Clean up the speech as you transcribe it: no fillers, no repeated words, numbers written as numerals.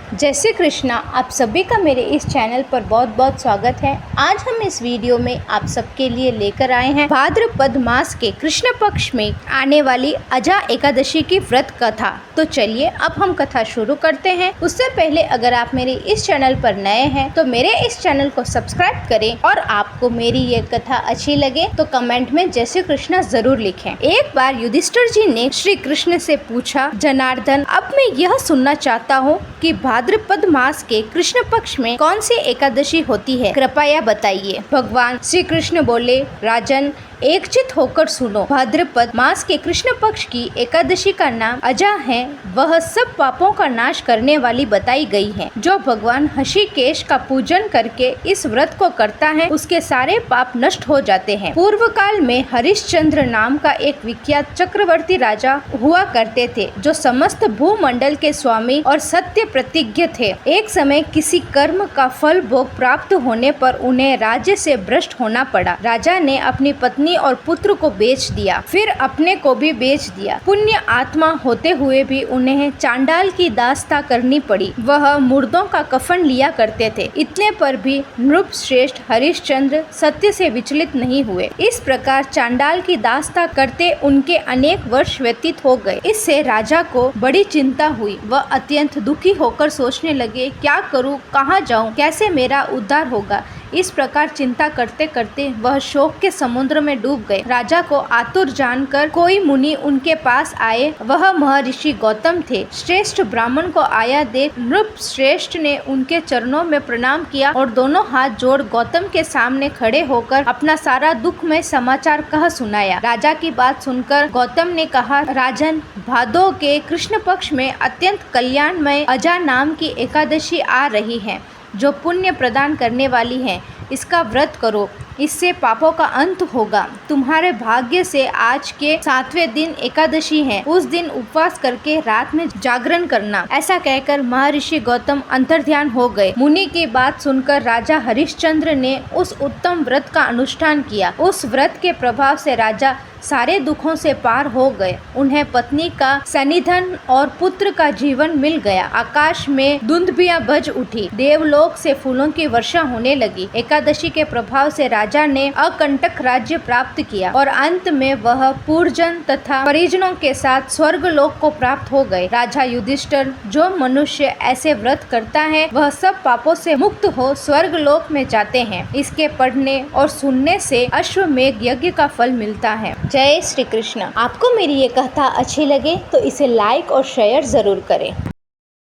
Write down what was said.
जय श्री कृष्णा। आप सभी का मेरे इस चैनल पर बहुत बहुत स्वागत है। आज हम इस वीडियो में आप सबके लिए लेकर आए हैं भाद्रपद मास के कृष्ण पक्ष में आने वाली अजा एकादशी की व्रत कथा। तो चलिए अब हम कथा शुरू करते हैं। उससे पहले अगर आप मेरे इस चैनल पर नए हैं तो मेरे इस चैनल को सब्सक्राइब करें और आपको मेरी ये कथा अच्छी लगे तो कमेंट में जय श्री कृष्णा जरूर लिखें। एक बार युधिष्ठिर जी ने श्री कृष्ण से पूछा, जनार्दन, अब मैं यह सुनना चाहता हूँ कि भाद्रपद मास के कृष्ण पक्ष में कौन सी एकादशी होती है, कृपया बताइए। भगवान श्री कृष्ण बोले, राजन, एकचित होकर सुनो। भाद्रपद मास के कृष्ण पक्ष की एकादशी का नाम अजा है। वह सब पापों का नाश करने वाली बताई गई है। जो भगवान हषिकेश का पूजन करके इस व्रत को करता है उसके सारे पाप नष्ट हो जाते हैं। पूर्व काल में हरिश्चंद्र नाम का एक विख्यात चक्रवर्ती राजा हुआ करते थे जो समस्त भूमंडल के स्वामी और सत्य प्रतिज्ञ थे। एक समय किसी कर्म का फल भोग प्राप्त होने पर उन्हें राज्य से भ्रष्ट होना पड़ा। राजा ने अपनी पत्नी और पुत्र को बेच दिया, फिर अपने को भी बेच दिया। पुण्य आत्मा होते हुए भी उन्हें चांडाल की दास्ता करनी पड़ी। वह मुर्दों का कफन लिया करते थे। इतने पर भी नृप श्रेष्ठ हरिश्चंद्र सत्य से विचलित नहीं हुए। इस प्रकार चांडाल की दास्ता करते उनके अनेक वर्ष व्यतीत हो गए। इससे राजा को बड़ी चिंता हुई। वह अत्यंत दुखी होकर सोचने लगे, क्या करूं, कहां जाऊं, कैसे मेरा उद्धार होगा। इस प्रकार चिंता करते करते वह शोक के समुद्र में डूब गए। राजा को आतुर जानकर कोई मुनि उनके पास आए। वह महर्षि गौतम थे। श्रेष्ठ ब्राह्मण को आया देख नृप श्रेष्ठ ने उनके चरणों में प्रणाम किया और दोनों हाथ जोड़ गौतम के सामने खड़े होकर अपना सारा दुखमय समाचार कह सुनाया। राजा की बात सुनकर गौतम ने कहा, राजन, भादो के कृष्ण पक्ष में अत्यंत कल्याणमय अजा नाम की एकादशी आ रही है जो पुण्य प्रदान करने वाली है। इसका व्रत करो, इससे पापों का अंत होगा। तुम्हारे भाग्य से आज के 7वें दिन एकादशी है। उस दिन उपवास करके रात में जागरण करना। ऐसा कहकर महर्षि गौतम अंतर्ध्यान हो गए। मुनि की बात सुनकर राजा हरिश्चंद्र ने उस उत्तम व्रत का अनुष्ठान किया। उस व्रत के प्रभाव से राजा सारे दुखों से पार हो गए। उन्हें पत्नी का सन्निधन और पुत्र का जीवन मिल गया। आकाश में दुंदुभियां बज उठी। देवलोक से फूलों की वर्षा होने लगी। एकादशी के प्रभाव से राजा ने अकंटक राज्य प्राप्त किया और अंत में वह पूर्वजन तथा परिजनों के साथ स्वर्ग लोक को प्राप्त हो गए। राजा युधिष्ठिर, जो मनुष्य ऐसे व्रत करता है वह सब पापों से मुक्त हो स्वर्ग लोक में जाते हैं। इसके पढ़ने और सुनने से अश्वमेघ यज्ञ का फल मिलता है। जय श्री कृष्ण। आपको मेरी ये कथा अच्छी लगे तो इसे लाइक और शेयर जरूर करें।